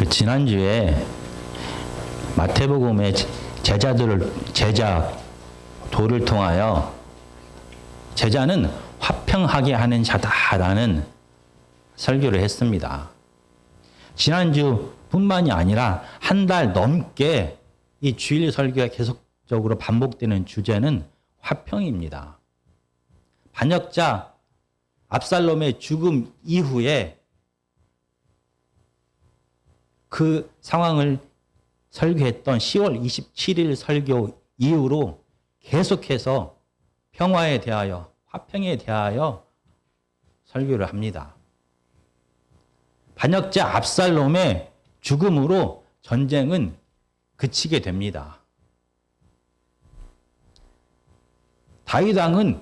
지난주에 마태복음의 제자 도를 통하여 제자는 화평하게 하는 자다라는 설교를 했습니다. 지난주뿐만이 아니라 한 달 넘게 이 주일 설교가 계속적으로 반복되는 주제는 화평입니다. 반역자 압살롬의 죽음 이후에 그 상황을 설교했던 10월 27일 설교 이후로 계속해서 평화에 대하여, 화평에 대하여 설교를 합니다. 반역자 압살롬의 죽음으로 전쟁은 그치게 됩니다. 다윗 왕은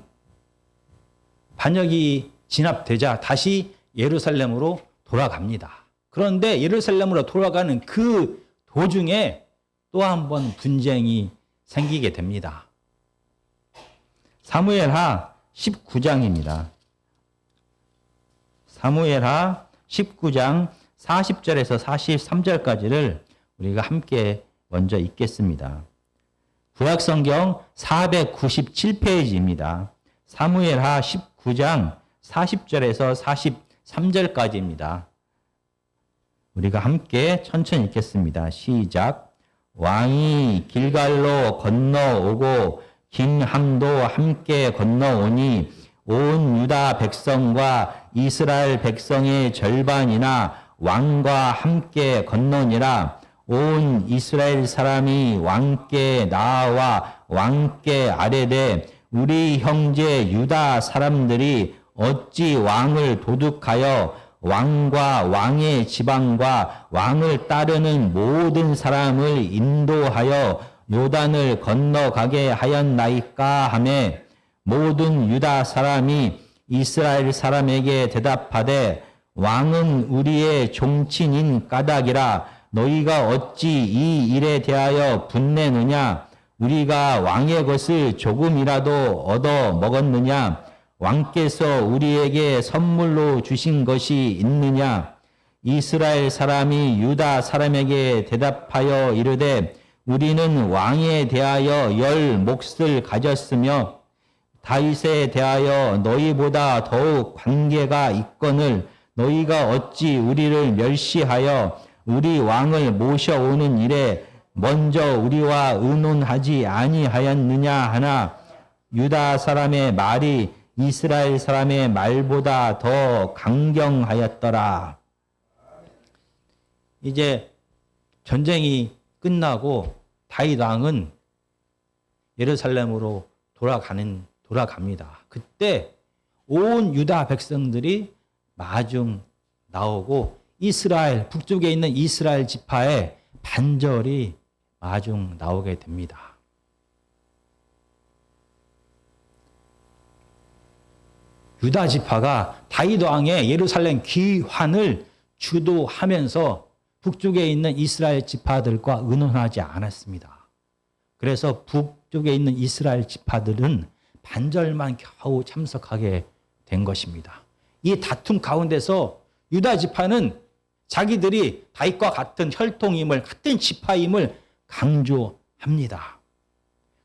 반역이 진압되자 다시 예루살렘으로 돌아갑니다. 그런데 예루살렘으로 돌아가는 그 도중에 또 한 번 분쟁이 생기게 됩니다. 사무엘하 19장입니다. 사무엘하 19장 40절에서 43절까지를 우리가 함께 먼저 읽겠습니다. 구약성경 497페이지입니다. 사무엘하 19장 40절에서 43절까지입니다. 우리가 함께 천천히 읽겠습니다. 시작. 왕이 길갈로 건너오고 긴 함도 함께 건너오니 온 유다 백성과 이스라엘 백성의 절반이나 왕과 함께 건너니라. 온 이스라엘 사람이 왕께 나아와 왕께 아뢰되 우리 형제 유다 사람들이 어찌 왕을 도둑하여 왕과 왕의 지방과 왕을 따르는 모든 사람을 인도하여 요단을 건너가게 하였나이까 하매 모든 유다 사람이 이스라엘 사람에게 대답하되 왕은 우리의 종친인 까닭이라 너희가 어찌 이 일에 대하여 분내느냐 우리가 왕의 것을 조금이라도 얻어 먹었느냐 왕께서 우리에게 선물로 주신 것이 있느냐 이스라엘 사람이 유다 사람에게 대답하여 이르되 우리는 왕에 대하여 10 몫을 가졌으며 다윗에 대하여 너희보다 더욱 관계가 있거늘 너희가 어찌 우리를 멸시하여 우리 왕을 모셔오는 일에 먼저 우리와 의논하지 아니하였느냐 하나 유다 사람의 말이 이스라엘 사람의 말보다 더 강경하였더라. 이제 전쟁이 끝나고 다윗 왕은 예루살렘으로 돌아갑니다. 그때 온 유다 백성들이 마중 나오고 이스라엘 북쪽에 있는 이스라엘 지파의 반절이 마중 나오게 됩니다. 유다 지파가 다윗 왕의 예루살렘 귀환을 주도하면서 북쪽에 있는 이스라엘 지파들과 의논하지 않았습니다. 그래서 북쪽에 있는 이스라엘 지파들은 반절만 겨우 참석하게 된 것입니다. 이 다툼 가운데서 유다 지파는 자기들이 다윗과 같은 혈통임을, 같은 지파임을 강조합니다.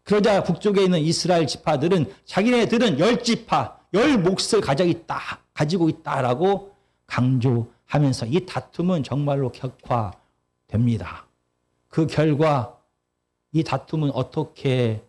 그러자 북쪽에 있는 이스라엘 지파들은 자기네들은 10지파, 10 몫을 가지고 있다라고 강조하면서 이 다툼은 정말로 격화됩니다. 그 결과 이 다툼은 어떻게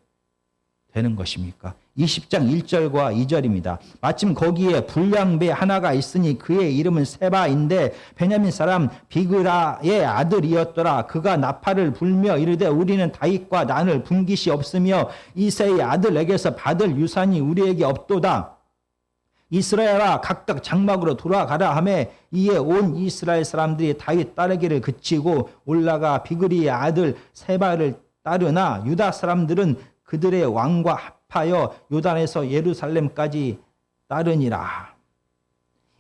되는 것입니까? 20장 1절과 2절입니다. 마침 거기에 불량배 하나가 있으니 그의 이름은 세바인데 베냐민 사람 비그라의 아들이었더라. 그가 나팔을 불며 이르되 우리는 다윗과 난을 분깃이 없으며 이새의 아들에게서 받을 유산이 우리에게 없도다. 이스라엘아 각각 장막으로 돌아가라 하매 이에 온 이스라엘 사람들이 다윗 따르기를 그치고 올라가 비그리의 아들 세바를 따르나 유다 사람들은 그들의 왕과 합하여 요단에서 예루살렘까지 따르니라.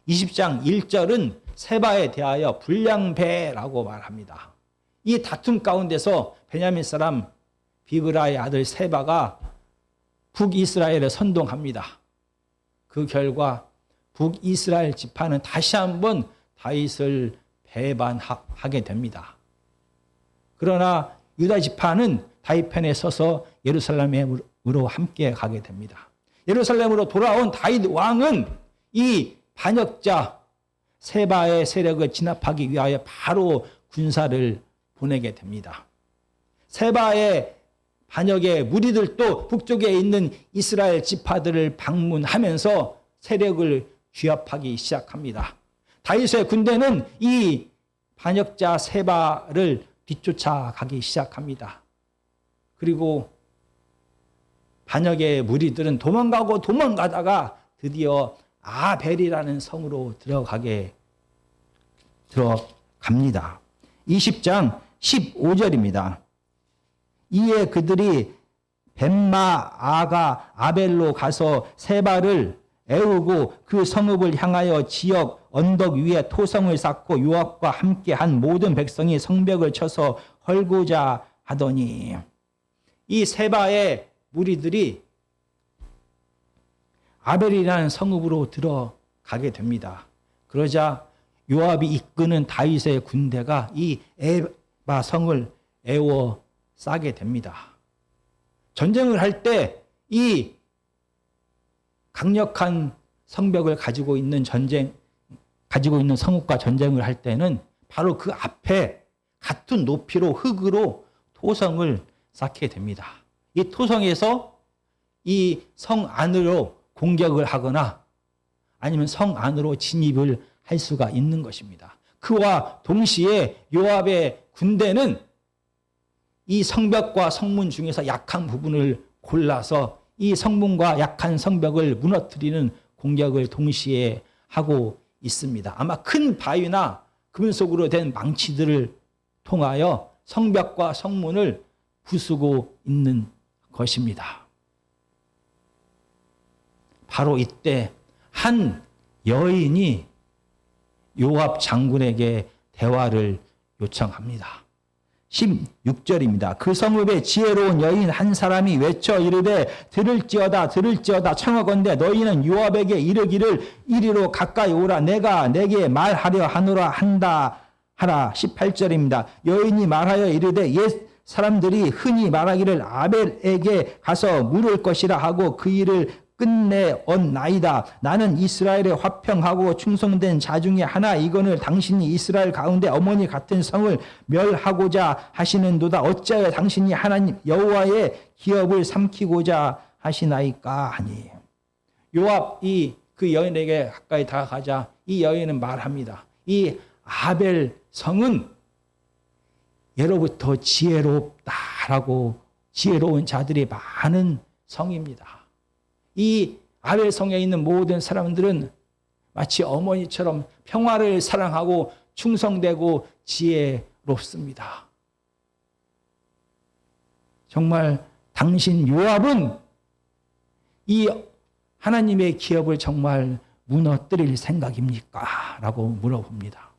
20장 1절은 세바에 대하여 불량배라고 말합니다. 이 다툼 가운데서 베냐민 사람 비그라의 아들 세바가 북이스라엘에 선동합니다. 그 결과 북이스라엘 지파는 다시 한번 다윗을 배반하게 됩니다. 그러나 유다 지파는 다윗 편에 서서 예루살렘으로 함께 가게 됩니다. 예루살렘으로 돌아온 다윗 왕은 이 반역자 세바의 세력을 진압하기 위하여 바로 군사를 보내게 됩니다. 세바의 반역의 무리들도 북쪽에 있는 이스라엘 지파들을 방문하면서 세력을 규합하기 시작합니다. 다윗의 군대는 이 반역자 세바를 뒤쫓아가기 시작합니다. 그리고 반역의 무리들은 도망가다가 드디어 아벨이라는 성으로 들어갑니다. 20장 15절입니다. 이에 그들이 벳마 아가 아벨로 가서 세바를 애우고 그 성읍을 향하여 지역 언덕 위에 토성을 쌓고 요압과 함께 한 모든 백성이 성벽을 쳐서 헐고자 하더니, 이 세바의 무리들이 아벨이라는 성읍으로 들어가게 됩니다. 그러자 요압이 이끄는 다윗의 군대가 이 에바 성을 애워 싸게 됩니다. 전쟁을 할 때 이 강력한 성벽을 가지고 있는 성읍과 전쟁을 할 때는 바로 그 앞에 같은 높이로 흙으로 토성을 쌓게 됩니다. 이 토성에서 이 성 안으로 공격을 하거나 아니면 성 안으로 진입을 할 수가 있는 것입니다. 그와 동시에 요압의 군대는 이 성벽과 성문 중에서 약한 부분을 골라서 이 성문과 약한 성벽을 무너뜨리는 공격을 동시에 하고 있습니다. 아마 큰 바위나 금속으로 된 망치들을 통하여 성벽과 성문을 부수고 있는 것입니다. 바로 이때 한 여인이 요압 장군에게 대화를 요청합니다. 16절입니다. 그 성읍에 지혜로운 여인 한 사람이 외쳐 이르되 들을지어다 청하건대 너희는 요압에게 이르기를 이리로 가까이 오라 내가 내게 말하려 하노라 하라. 18절입니다. 여인이 말하여 이르되 옛 사람들이 흔히 말하기를 아벨에게 가서 물을 것이라 하고 그 일을 끝내었나이다. 나는 이스라엘에 화평하고 충성된 자 중에 하나 이거늘 당신이 이스라엘 가운데 어머니 같은 성을 멸하고자 하시는도다. 어찌하여 당신이 하나님 여호와의 기업을 삼키고자 하시나이까 하니. 요압이 그 여인에게 가까이 다가가자 이 여인은 말합니다. 이 아벨 성은 예로부터 지혜롭다라고 지혜로운 자들이 많은 성입니다. 이 아벨 성에 있는 모든 사람들은 마치 어머니처럼 평화를 사랑하고 충성되고 지혜롭습니다. 정말 당신 요압은 이 하나님의 기업을 정말 무너뜨릴 생각입니까? 라고 물어봅니다.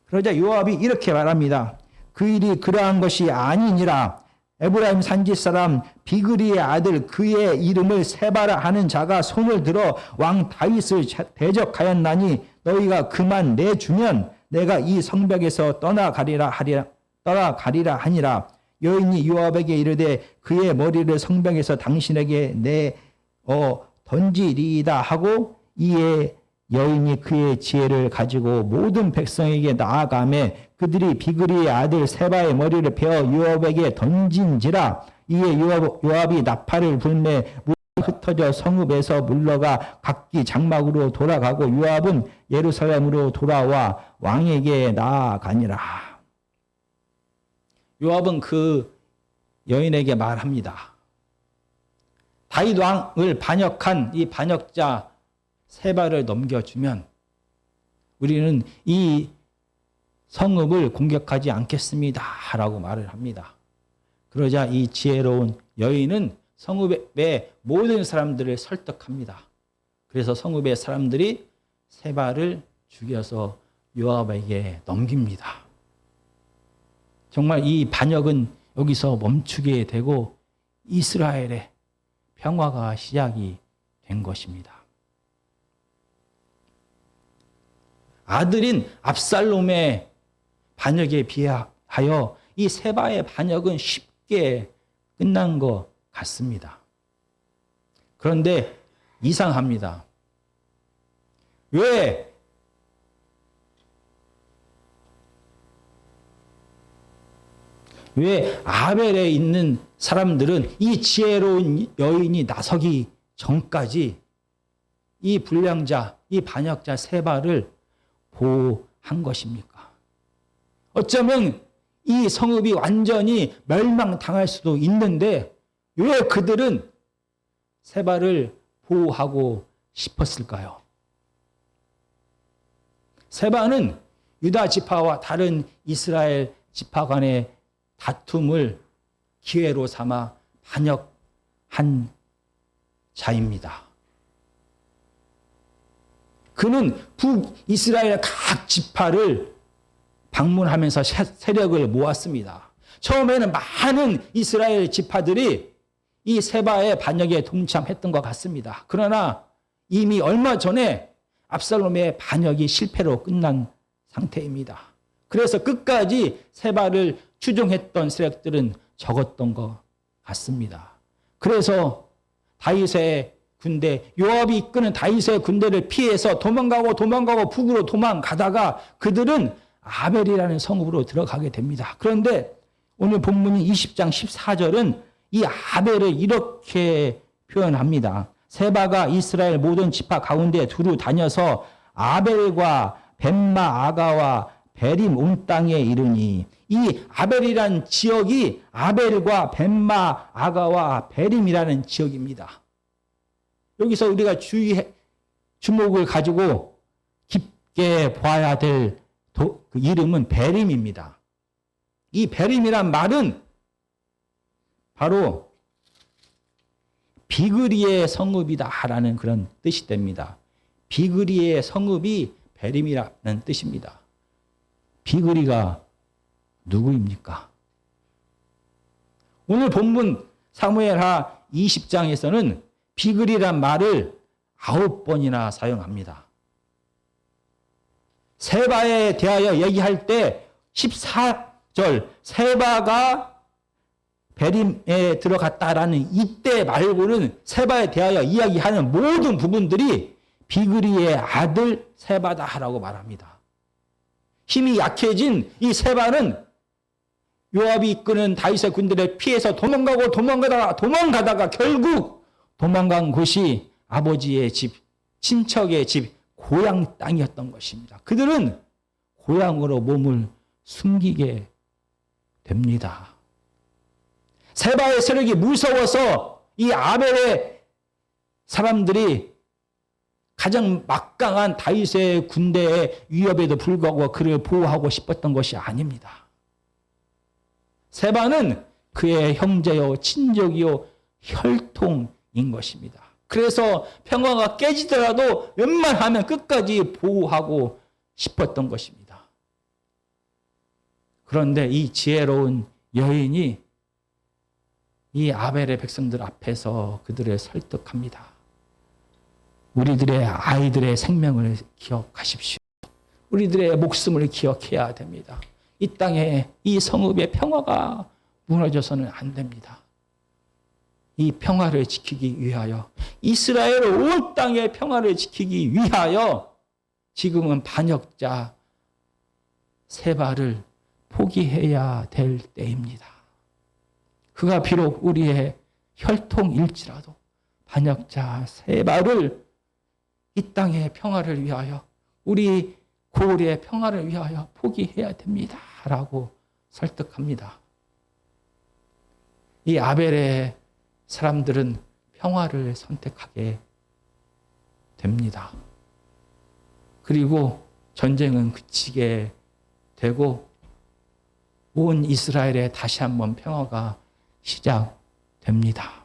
그러자 요압이 이렇게 말합니다. 그 일이 그러한 것이 아니니라. 에브라임 산지 사람 비그리의 아들 그의 이름을 세바라 하는 자가 손을 들어 왕 다윗을 대적하였나니 너희가 그만 내주면 내가 이 성벽에서 떠나가리라 하니라. 여인이 요압에게 이르되 그의 머리를 성벽에서 당신에게 내어 던지리이다 하고 이에 여인이 그의 지혜를 가지고 모든 백성에게 나아가매 그들이 비그리의 아들 세바의 머리를 베어 요압에게 던진지라. 이에 요압이 나팔을 불매 물이 흩어져 성읍에서 물러가 각기 장막으로 돌아가고 요압은 예루살렘으로 돌아와 왕에게 나아가니라. 요압은 그 여인에게 말합니다. 다윗 왕을 반역한 이 반역자 세바를 넘겨주면 우리는 이 성읍을 공격하지 않겠습니다. 라고 말을 합니다. 그러자 이 지혜로운 여인은 성읍의 모든 사람들을 설득합니다. 그래서 성읍의 사람들이 세바를 죽여서 요압에게 넘깁니다. 정말 이 반역은 여기서 멈추게 되고 이스라엘의 평화가 시작이 된 것입니다. 아들인 압살롬의 반역에 비하여 이 세바의 반역은 쉽게 끝난 것 같습니다. 그런데 이상합니다. 왜 아벨에 있는 사람들은 이 지혜로운 여인이 나서기 전까지 이 불량자, 이 반역자 세바를 보호한 것입니까? 어쩌면 이 성읍이 완전히 멸망당할 수도 있는데 왜 그들은 세바를 보호하고 싶었을까요? 세바는 유다 지파와 다른 이스라엘 지파 간의 다툼을 기회로 삼아 반역한 자입니다. 그는 북이스라엘 각 지파를 방문하면서 세력을 모았습니다. 처음에는 많은 이스라엘 지파들이 이 세바의 반역에 동참했던 것 같습니다. 그러나 이미 얼마 전에 압살롬의 반역이 실패로 끝난 상태입니다. 그래서 끝까지 세바를 추종했던 세력들은 적었던 것 같습니다. 그래서 다윗의 군대, 요압이 이끄는 다윗의 군대를 피해서 도망가고 북으로 도망가다가 그들은 아벨이라는 성읍으로 들어가게 됩니다. 그런데 오늘 본문인 20장 14절은 이 아벨을 이렇게 표현합니다. 세바가 이스라엘 모든 지파 가운데 두루 다녀서 아벨과 벤마 아가와 베림 온 땅에 이르니, 이 아벨이란 지역이 아벨과 벤마 아가와 베림이라는 지역입니다. 여기서 우리가 주목을 가지고 깊게 봐야 될 그 이름은 베림입니다. 이 베림이란 말은 바로 비그리의 성읍이다라는 그런 뜻이 됩니다. 비그리의 성읍이 베림이라는 뜻입니다. 비그리가 누구입니까? 오늘 본문 사무엘하 20장에서는 비그리란 말을 9번이나 사용합니다. 세바에 대하여 얘기할 때 14절 세바가 베림에 들어갔다라는 이때 말고는 세바에 대하여 이야기하는 모든 부분들이 비그리의 아들 세바다라고 말합니다. 힘이 약해진 이 세바는 요압이 이끄는 다윗의 군대를 피해서 도망가다가 결국 도망간 곳이 아버지의 집, 친척의 집, 고향 땅이었던 것입니다. 그들은 고향으로 몸을 숨기게 됩니다. 세바의 세력이 무서워서 이 아벨의 사람들이 가장 막강한 다윗의 군대의 위협에도 불구하고 그를 보호하고 싶었던 것이 아닙니다. 세바는 그의 형제요, 친족이요, 혈통인 것입니다. 그래서 평화가 깨지더라도 웬만하면 끝까지 보호하고 싶었던 것입니다. 그런데 이 지혜로운 여인이 이 아벨의 백성들 앞에서 그들을 설득합니다. 우리들의 아이들의 생명을 기억하십시오. 우리들의 목숨을 기억해야 됩니다. 이 땅에 이 성읍의 평화가 무너져서는 안 됩니다. 이 평화를 지키기 위하여, 이스라엘 온 땅의 평화를 지키기 위하여 지금은 반역자 세바를 포기해야 될 때입니다. 그가 비록 우리의 혈통일지라도 반역자 세바를 이 땅의 평화를 위하여, 우리 고을의 평화를 위하여 포기해야 됩니다. 라고 설득합니다. 이 아벨의 사람들은 평화를 선택하게 됩니다. 그리고 전쟁은 그치게 되고 온 이스라엘에 다시 한번 평화가 시작됩니다.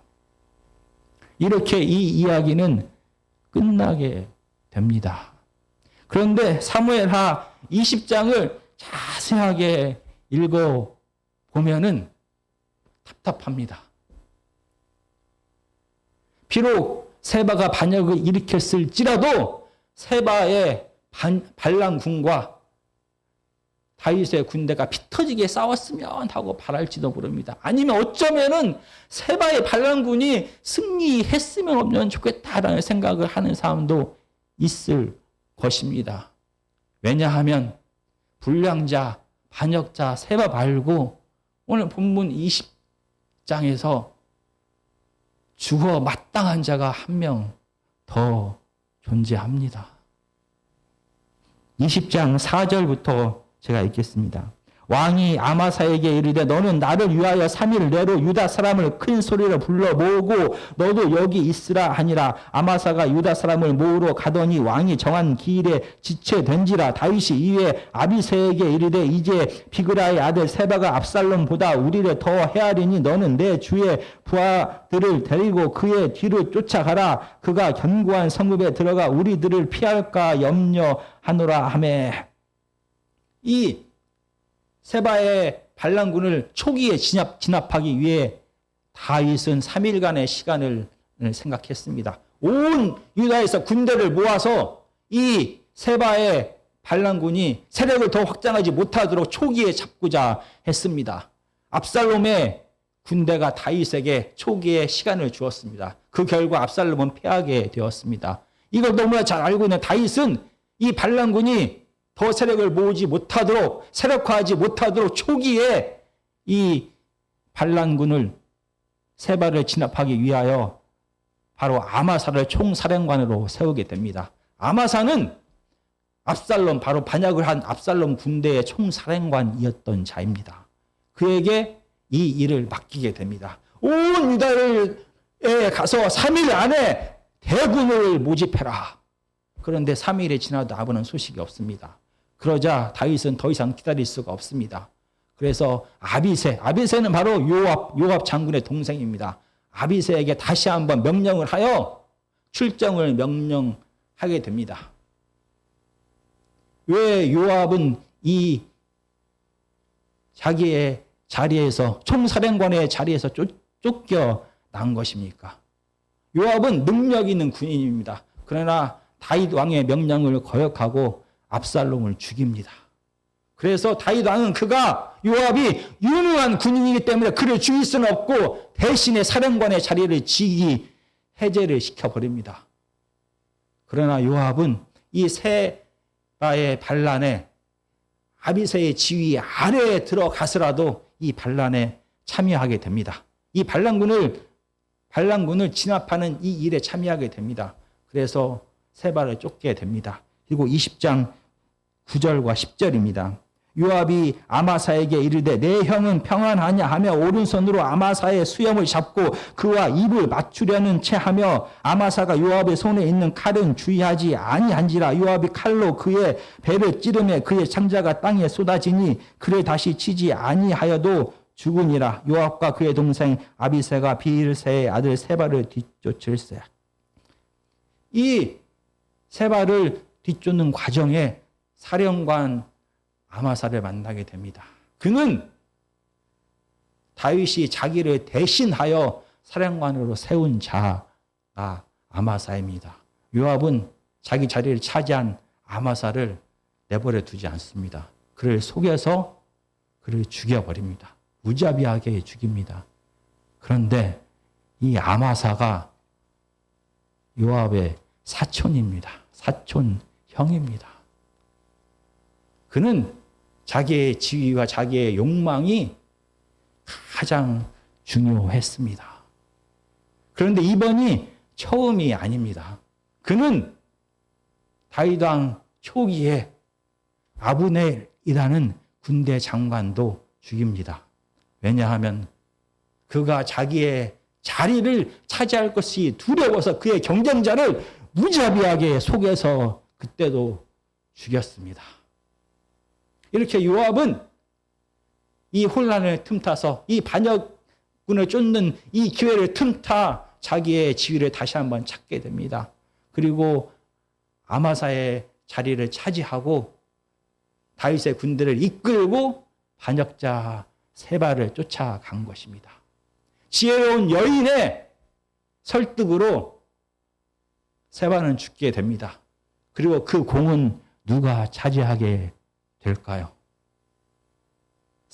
이렇게 이 이야기는 끝나게 됩니다. 그런데 사무엘하 20장을 자세하게 읽어보면은 답답합니다. 비록 세바가 반역을 일으켰을지라도 세바의 반란군과 다윗의 군대가 피 터지게 싸웠으면 하고 바랄지도 모릅니다. 아니면 어쩌면은 세바의 반란군이 승리했으면 좋겠다라는 생각을 하는 사람도 있을 것입니다. 왜냐하면 불량자, 반역자, 세바 말고 오늘 본문 20장에서 죽어 마땅한 자가 한 명 더 존재합니다. 20장 4절부터 제가 읽겠습니다. 왕이 아마사에게 이르되 너는 나를 위하여 3일 내로 유다 사람을 큰 소리로 불러 모으고 너도 여기 있으라 하니라. 아마사가 유다 사람을 모으러 가더니 왕이 정한 기일에 지체된지라. 다윗이 이에 아비새에게 이르되 이제 비그라의 아들 세바가 압살롬보다 우리를 더 헤아리니 너는 내 주의 부하들을 데리고 그의 뒤를 쫓아가라. 그가 견고한 성읍에 들어가 우리들을 피할까 염려하노라 하매. 이 세바의 반란군을 초기에 진압하기 위해 다윗은 3일간의 시간을 생각했습니다. 온 유다에서 군대를 모아서 이 세바의 반란군이 세력을 더 확장하지 못하도록 초기에 잡고자 했습니다. 압살롬의 군대가 다윗에게 초기에 시간을 주었습니다. 그 결과 압살롬은 패하게 되었습니다. 이걸 너무나 잘 알고 있는 다윗은 이 반란군이 더 세력을 모으지 못하도록, 세력화하지 못하도록 초기에 이 반란군을 세바를 진압하기 위하여 바로 아마사를 총사령관으로 세우게 됩니다. 아마사는 압살롬, 바로 반역을 한 압살롬 군대의 총사령관이었던 자입니다. 그에게 이 일을 맡기게 됩니다. 온 유다에 가서 3일 안에 대군을 모집해라. 그런데 3일이 지나도 아무런 소식이 없습니다. 그러자 다윗은 더 이상 기다릴 수가 없습니다. 그래서 아비새는 바로 요압 장군의 동생입니다. 아비새에게 다시 한번 명령을 하여 출정을 명령하게 됩니다. 왜 요압은 이 자기의 자리에서, 총사령관의 자리에서 쫓겨난 것입니까? 요압은 능력 있는 군인입니다. 그러나 다윗 왕의 명령을 거역하고 압살롬을 죽입니다. 그래서 다윗 왕은 요압이 유능한 군인이기 때문에 그를 죽일 수는 없고 대신에 사령관의 자리를 해제를 시켜버립니다. 그러나 요압은 이 세바의 반란에 아비새의 지휘 아래에 들어가서라도 이 반란에 참여하게 됩니다. 이 반란군을 진압하는 이 일에 참여하게 됩니다. 그래서 세바를 쫓게 됩니다. 그리고 20장 9절과 10절입니다. 요압이 아마사에게 이르되 내 형은 평안하냐 하며 오른손으로 아마사의 수염을 잡고 그와 입을 맞추려는 채 하며 아마사가 요압의 손에 있는 칼은 주의하지 아니한지라. 요압이 칼로 그의 배를 찌르매 그의 창자가 땅에 쏟아지니 그를 다시 치지 아니하여도 죽으니라. 요압과 그의 동생 아비새가 비일새의 아들 세바를 뒤쫓을세. 이 세바를 뒤쫓는 과정에 사령관 아마사를 만나게 됩니다. 그는 다윗이 자기를 대신하여 사령관으로 세운 자가 아마사입니다. 요압은 자기 자리를 차지한 아마사를 내버려 두지 않습니다. 그를 속여서 그를 죽여버립니다. 무자비하게 죽입니다. 그런데 이 아마사가 요압의 사촌입니다. 사촌 형입니다. 그는 자기의 지위와 자기의 욕망이 가장 중요했습니다. 그런데 이번이 처음이 아닙니다. 그는 다윗 왕 초기에 아브넬이라는 군대 장관도 죽입니다. 왜냐하면 그가 자기의 자리를 차지할 것이 두려워서 그의 경쟁자를 무자비하게 속여서 그때도 죽였습니다. 이렇게 요압은 이 혼란을 틈타서 이 반역군을 쫓는 이 기회를 틈타 자기의 지위를 다시 한번 찾게 됩니다. 그리고 아마사의 자리를 차지하고 다윗의 군대를 이끌고 반역자 세바를 쫓아간 것입니다. 지혜로운 여인의 설득으로 세바는 죽게 됩니다. 그리고 그 공은 누가 차지하게 될까요?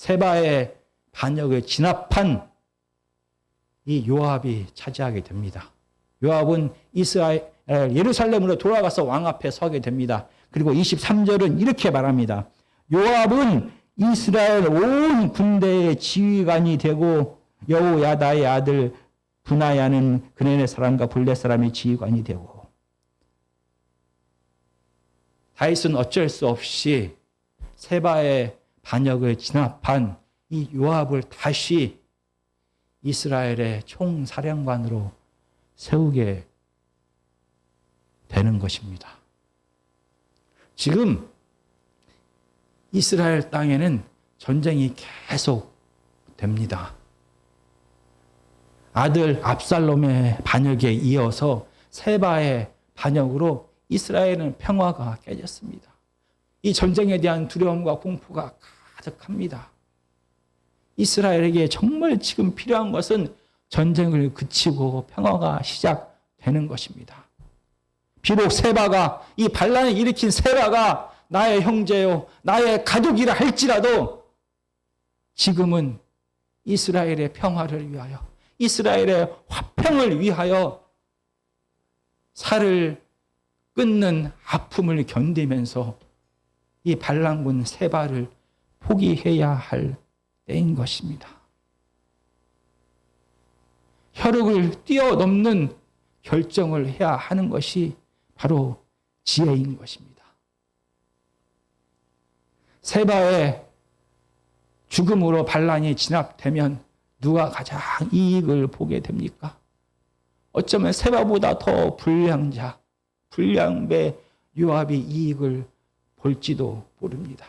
세바의 반역을 진압한 이 요압이 차지하게 됩니다. 요압은 이스라엘 예루살렘으로 돌아가서 왕 앞에 서게 됩니다. 그리고 23절은 이렇게 말합니다. 요압은 이스라엘 온 군대의 지휘관이 되고 여호야다의 아들 분하야는 그네네 사람과 블렛 사람의 지휘관이 되고, 다윗은 어쩔 수 없이 세바의 반역을 진압한 이 요압을 다시 이스라엘의 총사령관으로 세우게 되는 것입니다. 지금 이스라엘 땅에는 전쟁이 계속 됩니다. 아들 압살롬의 반역에 이어서 세바의 반역으로 이스라엘은 평화가 깨졌습니다. 이 전쟁에 대한 두려움과 공포가 가득합니다. 이스라엘에게 정말 지금 필요한 것은 전쟁을 그치고 평화가 시작되는 것입니다. 비록 세바가, 이 반란을 일으킨 세바가 나의 형제요, 나의 가족이라 할지라도 지금은 이스라엘의 평화를 위하여, 이스라엘의 화평을 위하여 살을 끊는 아픔을 견디면서 이 반란군 세바를 포기해야 할 때인 것입니다. 혈육을 뛰어넘는 결정을 해야 하는 것이 바로 지혜인 것입니다. 세바의 죽음으로 반란이 진압되면 누가 가장 이익을 보게 됩니까? 어쩌면 세바보다 더 불량자, 불량배 요압이 이익을 볼지도 모릅니다.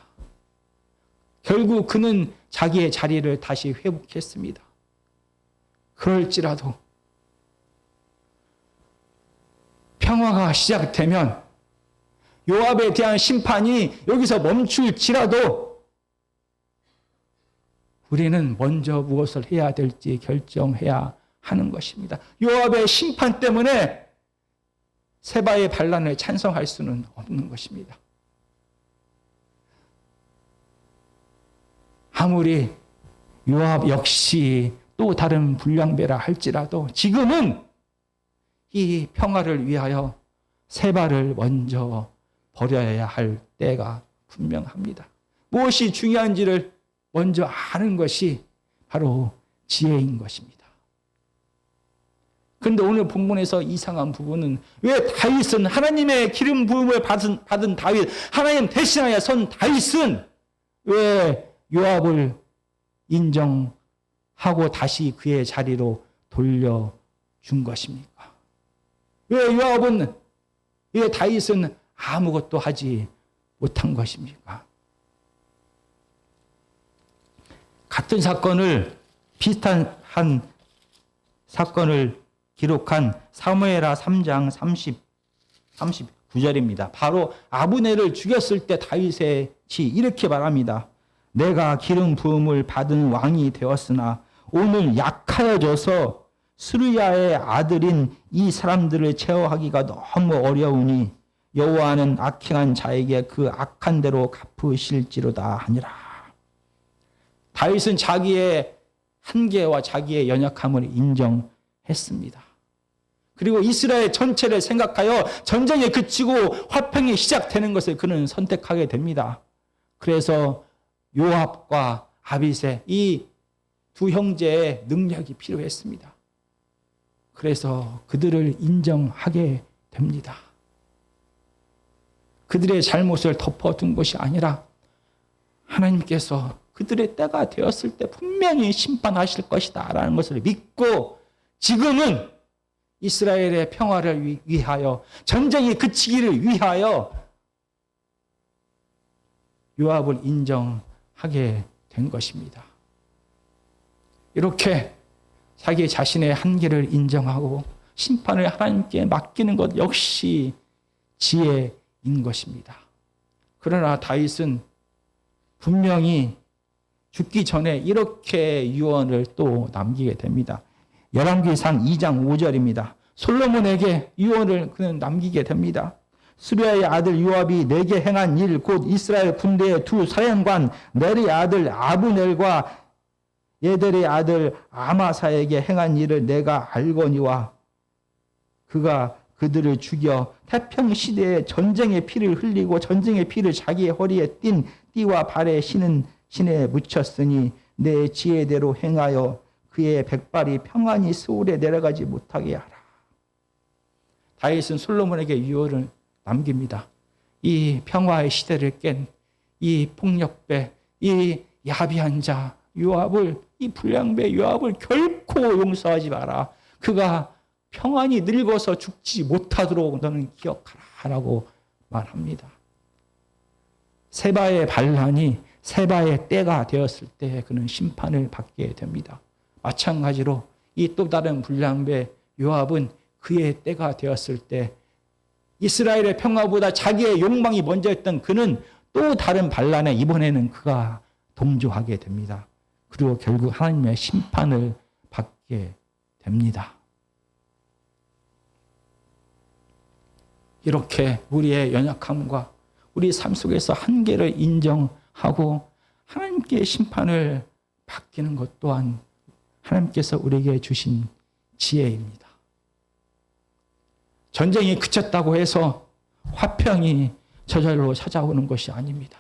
결국 그는 자기의 자리를 다시 회복했습니다. 그럴지라도 평화가 시작되면 요압에 대한 심판이 여기서 멈출지라도 우리는 먼저 무엇을 해야 될지 결정해야 하는 것입니다. 요압의 심판 때문에 세바의 반란을 찬성할 수는 없는 것입니다. 아무리 요압 역시 또 다른 불량배라 할지라도 지금은 이 평화를 위하여 세바를 먼저 버려야 할 때가 분명합니다. 무엇이 중요한지를 먼저 아는 것이 바로 지혜인 것입니다. 그런데 오늘 본문에서 이상한 부분은 왜 다윗은, 하나님의 기름 부음을 받은 다윗, 하나님 대신하여 선 다윗은 왜 요압을 인정하고 다시 그의 자리로 돌려준 것입니까? 왜 다윗은 아무것도 하지 못한 것입니까? 같은 사건을, 비슷한 한 사건을 기록한 사무엘하 3장 39절입니다. 바로 아브넬을 죽였을 때 다윗이 이렇게 말합니다. 내가 기름 부음을 받은 왕이 되었으나 오늘 약하여져서 스루야의 아들인 이 사람들을 제어하기가 너무 어려우니 여호와는 악행한 자에게 그 악한 대로 갚으실지로다 하니라. 다윗은 자기의 한계와 자기의 연약함을 인정했습니다. 그리고 이스라엘 전체를 생각하여 전쟁이 그치고 화평이 시작되는 것을 그는 선택하게 됩니다. 그래서 요압과 아비새, 이 두 형제의 능력이 필요했습니다. 그래서 그들을 인정하게 됩니다. 그들의 잘못을 덮어둔 것이 아니라 하나님께서 그들의 때가 되었을 때 분명히 심판하실 것이다 라는 것을 믿고 지금은 이스라엘의 평화를 위하여, 전쟁이 그치기를 위하여 요압을 인정하게 된 것입니다. 이렇게 자기 자신의 한계를 인정하고 심판을 하나님께 맡기는 것 역시 지혜인 것입니다. 그러나 다윗은 분명히 죽기 전에 이렇게 유언을 또 남기게 됩니다. 열왕기상 2장 5절입니다. 솔로몬에게 유언을 그는 남기게 됩니다. 수리아의 아들 요압이 내게 행한 일 곧 이스라엘 군대의 두 사령관 넬의 아들 아브넬과 예델의 아들 아마사에게 행한 일을 내가 알거니와 그가 그들을 죽여 태평 시대에 전쟁의 피를 흘리고 전쟁의 피를 자기의 허리에 띤 띠와 발에 신에 묻혔으니 내 지혜대로 행하여 그의 백발이 평안히 스올에 내려가지 못하게 하라. 다윗은 솔로몬에게 유언을 남깁니다. 이 평화의 시대를 깬 이 폭력배, 이 야비한 자 요압을, 이 불량배 요압을 결코 용서하지 마라. 그가 평안히 늙어서 죽지 못하도록 너는 기억하라라고 말합니다. 세바의 반란이 세바의 때가 되었을 때 그는 심판을 받게 됩니다. 마찬가지로 이 또 다른 불량배 요압은 그의 때가 되었을 때 이스라엘의 평화보다 자기의 욕망이 먼저였던 그는 또 다른 반란에 이번에는 그가 동조하게 됩니다. 그리고 결국 하나님의 심판을 받게 됩니다. 이렇게 우리의 연약함과 우리 삶 속에서 한계를 인정하고 하나님께 심판을 받기는 것 또한 하나님께서 우리에게 주신 지혜입니다. 전쟁이 그쳤다고 해서 화평이 저절로 찾아오는 것이 아닙니다.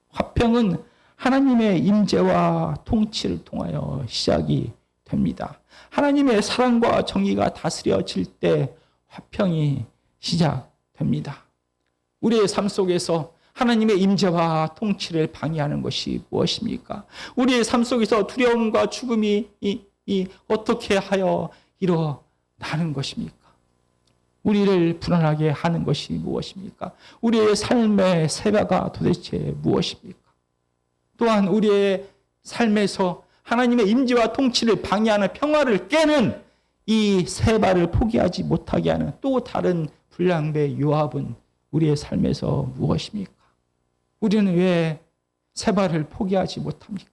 화평은 하나님의 임재와 통치를 통하여 시작이 됩니다. 하나님의 사랑과 정의가 다스려질 때 화평이 시작됩니다. 우리의 삶 속에서 하나님의 임재와 통치를 방해하는 것이 무엇입니까? 우리의 삶 속에서 두려움과 죽음이 어떻게 하여 일어나는 것입니까? 우리를 불안하게 하는 것이 무엇입니까? 우리의 삶의 세바가 도대체 무엇입니까? 또한 우리의 삶에서 하나님의 임재와 통치를 방해하는 평화를 깨는 이 세바를 포기하지 못하게 하는 또 다른 불량배 요압은 우리의 삶에서 무엇입니까? 우리는 왜 세바를 포기하지 못합니까?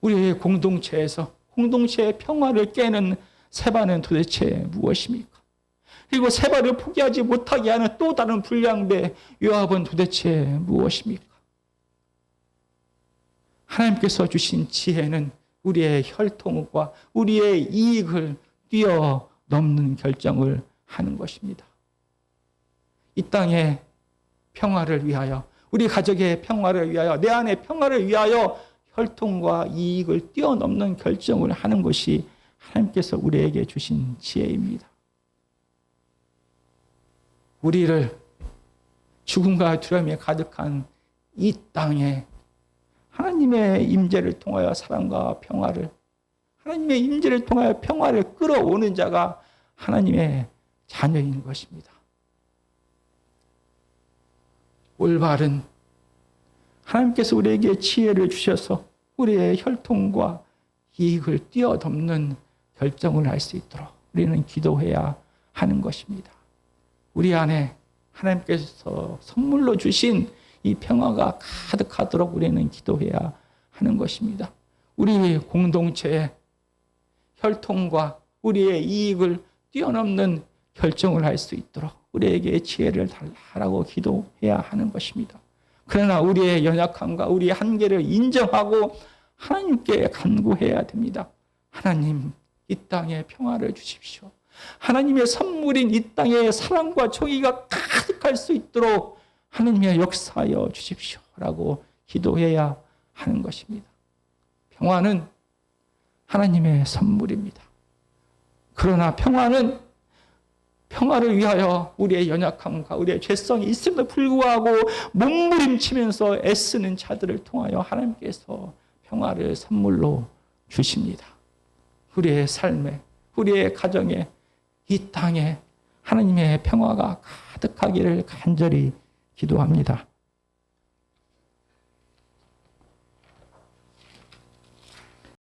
우리의 공동체에서 공동체의 평화를 깨는 세바는 도대체 무엇입니까? 그리고 세바를 포기하지 못하게 하는 또 다른 불량배 요압은 도대체 무엇입니까? 하나님께서 주신 지혜는 우리의 혈통과 우리의 이익을 뛰어넘는 결정을 하는 것입니다. 이 땅의 평화를 위하여, 우리 가족의 평화를 위하여, 내 안의 평화를 위하여 혈통과 이익을 뛰어넘는 결정을 하는 것이 하나님께서 우리에게 주신 지혜입니다. 우리를 죽음과 두려움에 가득한 이 땅에 하나님의 임재를 통하여 사랑과 평화를, 하나님의 임재를 통하여 평화를 끌어오는 자가 하나님의 자녀인 것입니다. 올바른 하나님께서 우리에게 지혜를 주셔서 우리의 혈통과 이익을 뛰어넘는 결정을 할 수 있도록 우리는 기도해야 하는 것입니다. 우리 안에 하나님께서 선물로 주신 이 평화가 가득하도록 우리는 기도해야 하는 것입니다. 우리 공동체의 혈통과 우리의 이익을 뛰어넘는 결정을 할 수 있도록 우리에게 지혜를 달라고 기도해야 하는 것입니다. 그러나 우리의 연약함과 우리의 한계를 인정하고 하나님께 간구해야 됩니다. 하나님, 이 땅에 평화를 주십시오. 하나님의 선물인 이 땅에 사랑과 정의가 가득할 수 있도록 하나님의 역사하여 주십시오라고 기도해야 하는 것입니다. 평화는 하나님의 선물입니다. 그러나 평화는 평화를 위하여 우리의 연약함과 우리의 죄성이 있음에도 불구하고 몸부림치면서 애쓰는 자들을 통하여 하나님께서 평화를 선물로 주십니다. 우리의 삶에, 우리의 가정에, 이 땅에 하나님의 평화가 가득하기를 간절히 기도합니다.